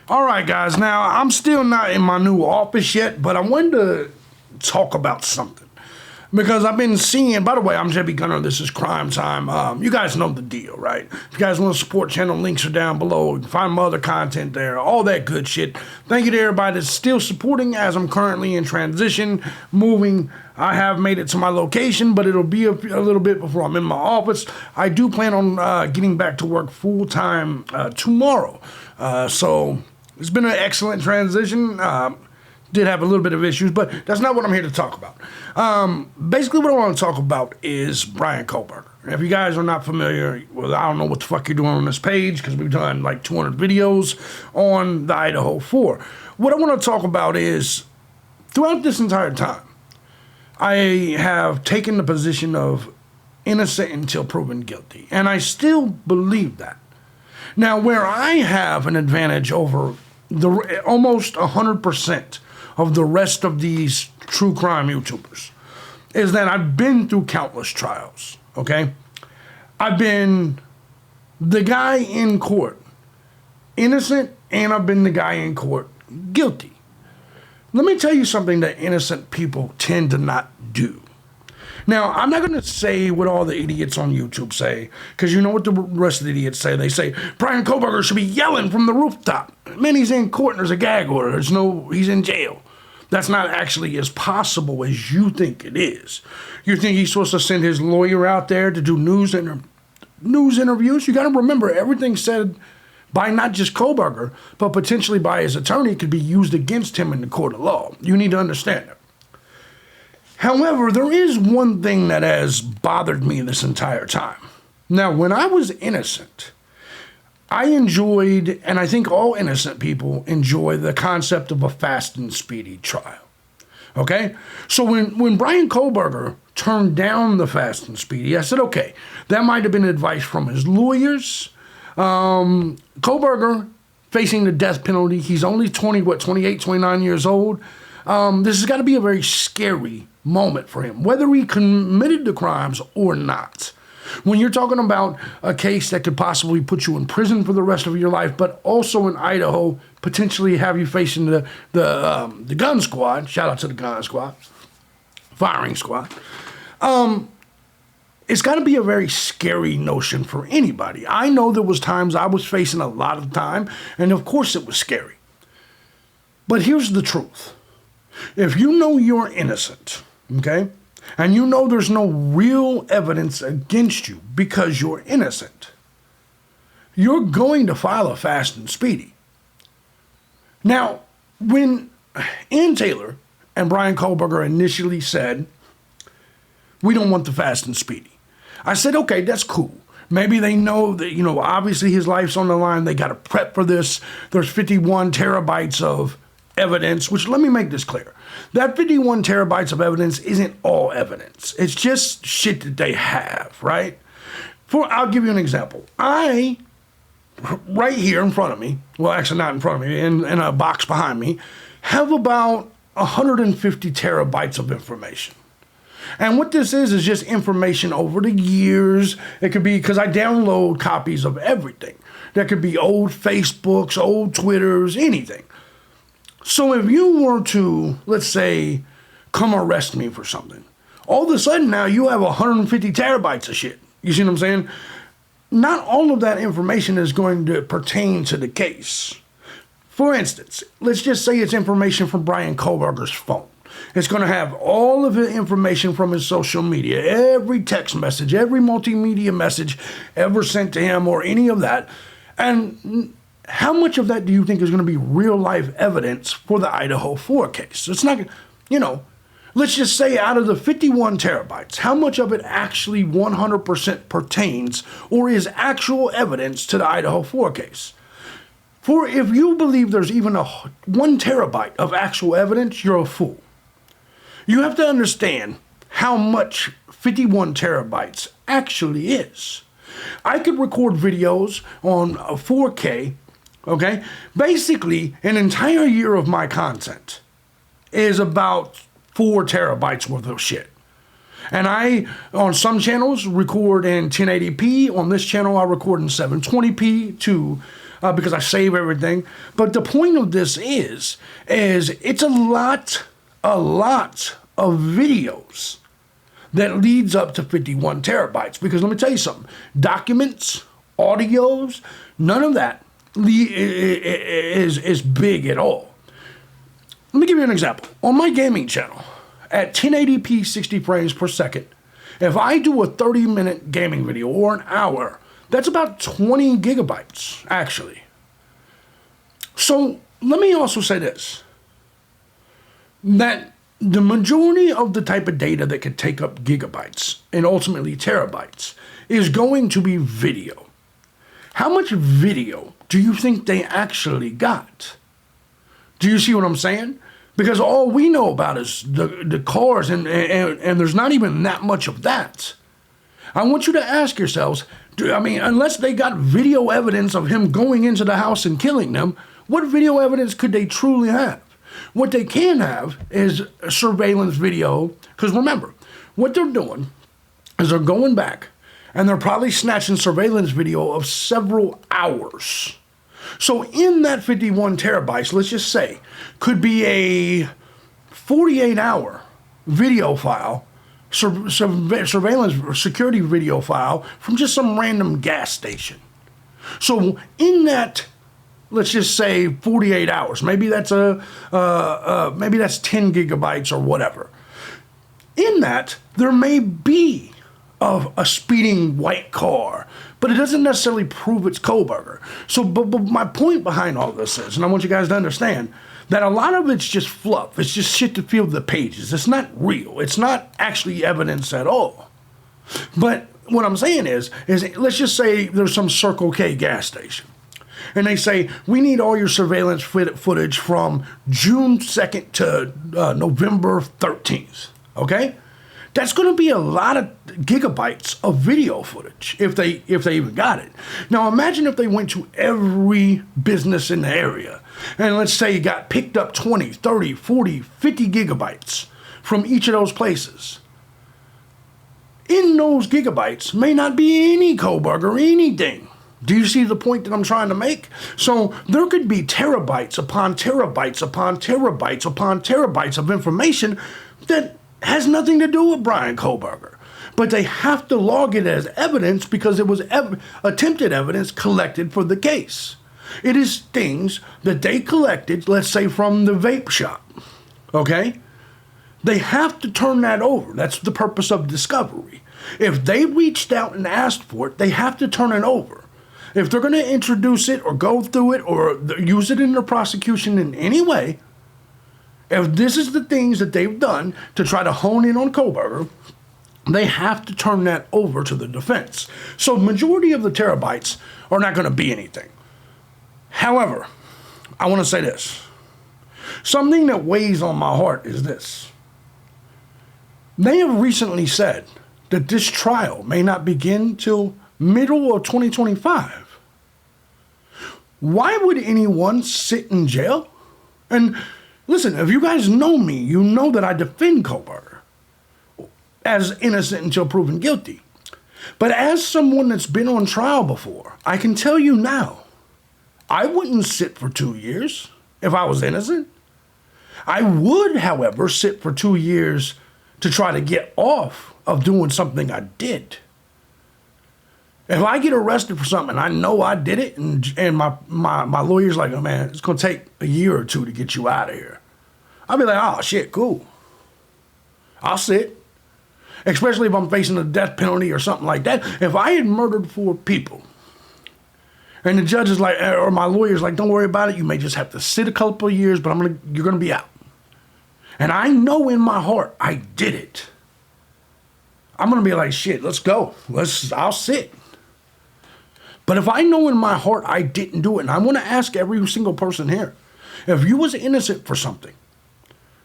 All right, guys. Now, I'm still not in my new office yet, but I wanted to talk about something. Because I've been seeing, by the way, I'm thejbgunner, this is Crime Time. You guys know the deal, right? If you guys want to support channel, links are down below. You can find my other content there, all that good shit. Thank you to everybody that's still supporting as I'm currently in transition, moving. I have made it to my location, but it'll be a little bit before I'm in my office. I do plan on getting back to work full-time tomorrow. So it's been an excellent transition. Did have a little bit of issues, but that's not what I'm here to talk about. Basically, what I want to talk about is Bryan Kohberger. If you guys are not familiar, well, I don't know what the fuck you're doing on this page, because we've done like 200 videos on the IDAHO 4. What I want to talk about is, throughout this entire time, I have taken the position of innocent until proven guilty, and I still believe that. Now, where I have an advantage over the almost 100% of the rest of these true crime YouTubers is that I've been through countless trials, okay? I've been the guy in court innocent, and I've been the guy in court guilty. Let me tell you something that innocent people tend to not do. Now, I'm not going to say what all the idiots on YouTube say, because you know what the rest of the idiots say. They say, Bryan Kohberger should be yelling from the rooftop. Man, he's in court and there's a gag order. He's in jail. That's not actually as possible as you think it is. You think he's supposed to send his lawyer out there to do news interviews? You got to remember, everything said by not just Kohberger, but potentially by his attorney could be used against him in the court of law. You need to understand that. However, there is one thing that has bothered me this entire time. Now, when I was innocent, I enjoyed, and I think all innocent people enjoy, the concept of a fast and speedy trial. Okay? So when Bryan Kohberger turned down the fast and speedy, I said, okay, that might have been advice from his lawyers. Kohberger facing the death penalty. He's only 28, 29 years old. This has got to be a very scary moment for him, whether he committed the crimes or not. When you're talking about a case that could possibly put you in prison for the rest of your life, but also in Idaho, potentially have you facing the gun squad, shout out to the gun squad, firing squad, it's got to be a very scary notion for anybody. I know there was times I was facing a lot of time, and of course it was scary. But here's the truth. If you know you're innocent, okay, and you know there's no real evidence against you because you're innocent, you're going to file a fast and speedy. Now, when Ann Taylor and Bryan Kohberger initially said, we don't want the fast and speedy, I said, okay, that's cool. Maybe they know that, obviously his life's on the line. They got to prep for this. There's 51 terabytes of evidence, which, let me make this clear. That 51 terabytes of evidence isn't all evidence. It's just shit that they have, right? I'll give you an example. Right here in front of me, well, actually not in front of me, in a box behind me, have about 150 terabytes of information. And what this is just information over the years. It could be, because I download copies of everything. That could be old Facebooks, old Twitters, anything. So if you were to, let's say, come arrest me for something, all of a sudden now you have 150 terabytes of shit. You see what I'm saying? Not all of that information is going to pertain to the case. For instance, let's just say it's information from Bryan Kohberger's phone. It's going to have all of the information from his social media, every text message, every multimedia message ever sent to him or any of that. And how much of that do you think is going to be real life evidence for the IDAHO 4 case? It's not, let's just say out of the 51 terabytes, how much of it actually 100% pertains or is actual evidence to the IDAHO 4 case? For if you believe there's even 1 terabyte of actual evidence, you're a fool. You have to understand how much 51 terabytes actually is. I could record videos on 4K, okay? Basically, an entire year of my content is about 4 terabytes worth of shit. And I, on some channels, record in 1080p. On this channel, I record in 720p to because I save everything. But the point of this is it's a lot of videos that leads up to 51 terabytes. Because let me tell you something, documents, audios, none of that is big at all. Let me give you an example. On my gaming channel, at 1080p 60 frames per second, if I do a 30-minute gaming video or an hour, that's about 20 gigabytes, actually. So let me also say this, that the majority of the type of data that could take up gigabytes and ultimately terabytes is going to be video. How much video do you think they actually got? Do you see what I'm saying? Because all we know about is the cars, and there's not even that much of that. I want you to ask yourselves, unless they got video evidence of him going into the house and killing them, what video evidence could they truly have? What they can have is surveillance video, because remember, what they're doing is they're going back and they're probably snatching surveillance video of several hours. So in that 51 terabytes, let's just say, could be a 48-hour video file, surveillance or security video file from just some random gas station. So in that, let's just say 48 hours, maybe that's 10 gigabytes or whatever. In that, there may be a speeding white car, but it doesn't necessarily prove it's Kohberger. So, but my point behind all this is, and I want you guys to understand, that a lot of it's just fluff. It's just shit to fill the pages. It's not real. It's not actually evidence at all. But what I'm saying is let's just say there's some Circle K gas station, and they say, we need all your surveillance footage from June 2nd to November 13th, okay? That's going to be a lot of gigabytes of video footage if they even got it. Now imagine if they went to every business in the area and let's say you got picked up 20, 30, 40, 50 gigabytes from each of those places. In those gigabytes may not be any Kohberger or anything. Do you see the point that I'm trying to make? So there could be terabytes upon terabytes upon terabytes upon terabytes of information that has nothing to do with Bryan Kohberger. But they have to log it as evidence because it was attempted evidence collected for the case. It is things that they collected, let's say from the vape shop, okay? They have to turn that over. That's the purpose of discovery. If they reached out and asked for it, they have to turn it over. If they're going to introduce it or go through it or use it in their prosecution in any way, if this is the things that they've done to try to hone in on Kohberger, they have to turn that over to the defense. So majority of the terabytes are not going to be anything. However, I want to say this. Something that weighs on my heart is this. They have recently said that this trial may not begin till middle of 2025. Why would anyone sit in jail? And listen, if you guys know me, you know that I defend Kohberger as innocent until proven guilty. But as someone that's been on trial before, I can tell you now, I wouldn't sit for 2 years if I was innocent. I would, however, sit for 2 years to try to get off of doing something I did. If I get arrested for something, I know I did it, and my lawyer's like, oh man, it's going to take a year or two to get you out of here. I'll be like, oh shit, cool. I'll sit. Especially if I'm facing a death penalty or something like that. If I had murdered 4 people, and the judge is like, or my lawyer's like, don't worry about it, you may just have to sit a couple of years, but you're going to be out. And I know in my heart I did it. I'm going to be like, shit, let's go. I'll sit. But if I know in my heart I didn't do it, and I want to ask every single person here, if you was innocent for something,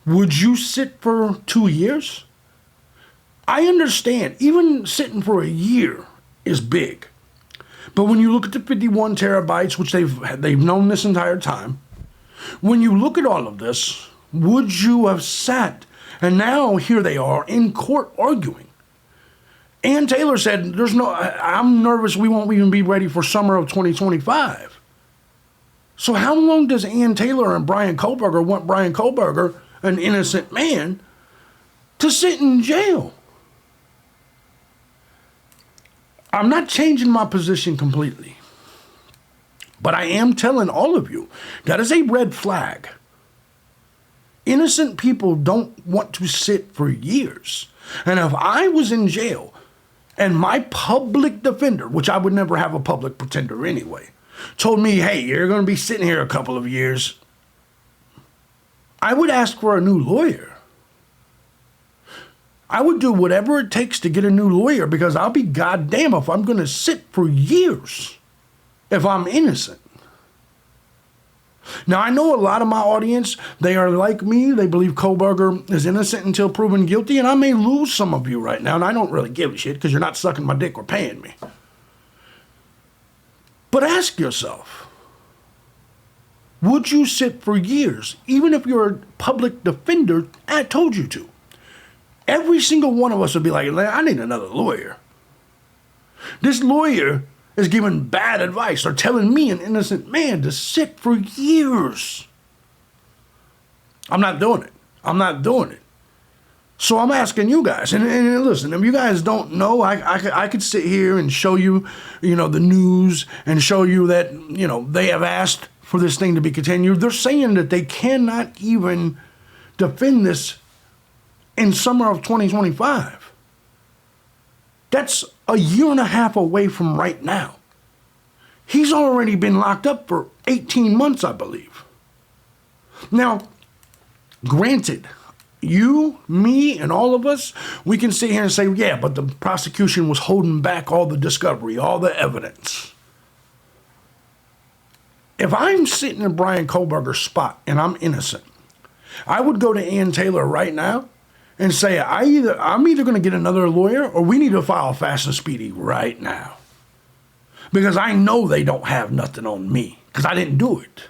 would you sit for 2 years? I understand, even sitting for a year is big. But when you look at the 51 terabytes, which they've known this entire time, when you look at all of this, would you have sat? And now here they are in court arguing. Ann Taylor said, I'm nervous we won't even be ready for summer of 2025. So how long does Ann Taylor and Bryan Kohberger want Bryan Kohberger, an innocent man, to sit in jail? I'm not changing my position completely, but I am telling all of you that is a red flag. Innocent people don't want to sit for years. And if I was in jail and my public defender, which I would never have a public pretender anyway, told me, hey, you're going to be sitting here a couple of years, I would ask for a new lawyer. I would do whatever it takes to get a new lawyer, because I'll be goddamn if I'm going to sit for years if I'm innocent. Now, I know a lot of my audience, they are like me. They believe Kohberger is innocent until proven guilty, and I may lose some of you right now, and I don't really give a shit because you're not sucking my dick or paying me. But ask yourself, would you sit for years, even if your public defender told you to? Every single one of us would be like, I need another lawyer. This lawyer is giving bad advice or telling me, an innocent man, to sit for years. I'm not doing it. I'm not doing it. So I'm asking you guys, and listen, if you guys don't know, I could sit here and show you, the news and show you that, they have asked for this thing to be continued. They're saying that they cannot even defend this in summer of 2025. That's a year and a half away from right now. He's already been locked up for 18 months, I believe. Now, granted, you, me, and all of us, we can sit here and say, yeah, but the prosecution was holding back all the discovery, all the evidence. If I'm sitting in Bryan Kohberger's spot and I'm innocent, I would go to Ann Taylor right now and say, I'm either going to get another lawyer, or we need to file fast and speedy right now. Because I know they don't have nothing on me, because I didn't do it.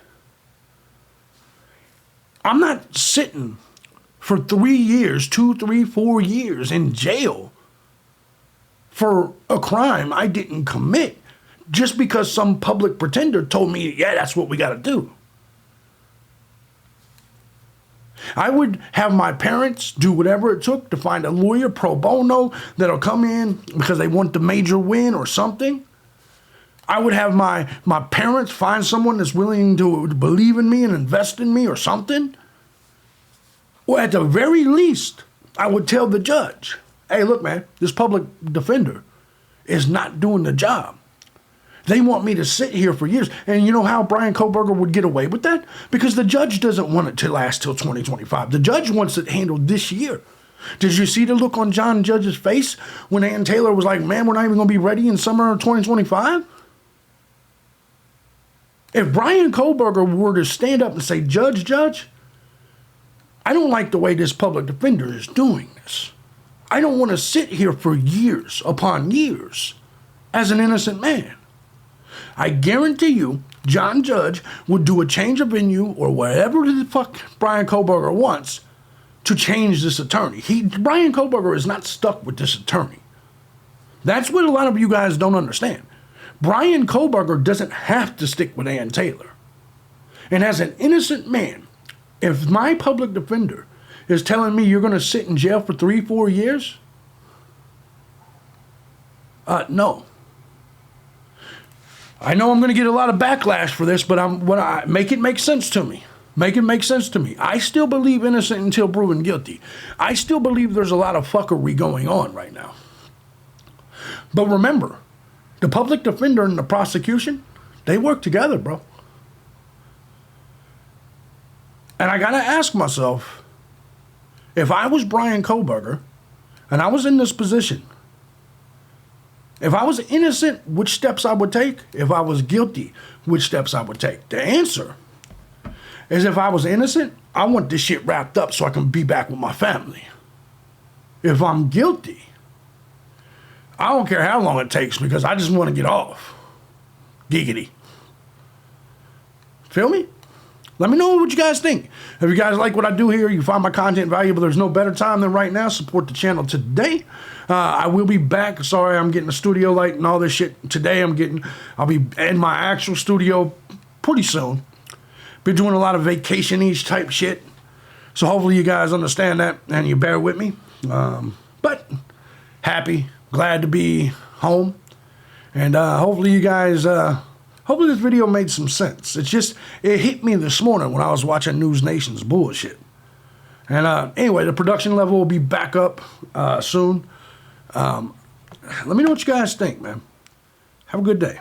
I'm not sitting for 3 years, 2, 3, 4 years in jail for a crime I didn't commit just because some public pretender told me, yeah, that's what we got to do. I would have my parents do whatever it took to find a lawyer pro bono that'll come in because they want the major win or something. I would have my parents find someone that's willing to believe in me and invest in me or something. Or at the very least, I would tell the judge, hey, look, man, this public defender is not doing the job. They want me to sit here for years. And you know how Bryan Kohberger would get away with that? Because the judge doesn't want it to last till 2025. The judge wants it handled this year. Did you see the look on John Judge's face when Ann Taylor was like, man, we're not even going to be ready in summer of 2025? If Bryan Kohberger were to stand up and say, Judge, I don't like the way this public defender is doing this. I don't want to sit here for years upon years as an innocent man. I guarantee you, John Judge would do a change of venue or whatever the fuck Bryan Kohberger wants to change this attorney. Bryan Kohberger is not stuck with this attorney. That's what a lot of you guys don't understand. Bryan Kohberger doesn't have to stick with Ann Taylor. And as an innocent man, if my public defender is telling me you're going to sit in jail for 3, 4 years, no. I know I'm going to get a lot of backlash for this, but make it make sense to me. Make it make sense to me. I still believe innocent until proven guilty. I still believe there's a lot of fuckery going on right now. But remember, the public defender and the prosecution, they work together, bro. And I got to ask myself, if I was Bryan Kohberger and I was in this position, if I was innocent, which steps I would take? If I was guilty, which steps I would take? The answer is, if I was innocent, I want this shit wrapped up so I can be back with my family. If I'm guilty, I don't care how long it takes because I just want to get off. Giggity. Feel me? Let me know what you guys think. If you guys like what I do here, you find my content valuable, there's no better time than right now. Support the channel today. I will be back. Sorry, I'm getting a studio light and all this shit today. I'll be in my actual studio pretty soon. Been doing a lot of vacation-ish type shit. So hopefully you guys understand that and you bear with me. But happy, glad to be home. And hopefully you guys, hopefully this video made some sense. It hit me this morning when I was watching News Nation's bullshit. And anyway, the production level will be back up soon. Let me know what you guys think, man. Have a good day.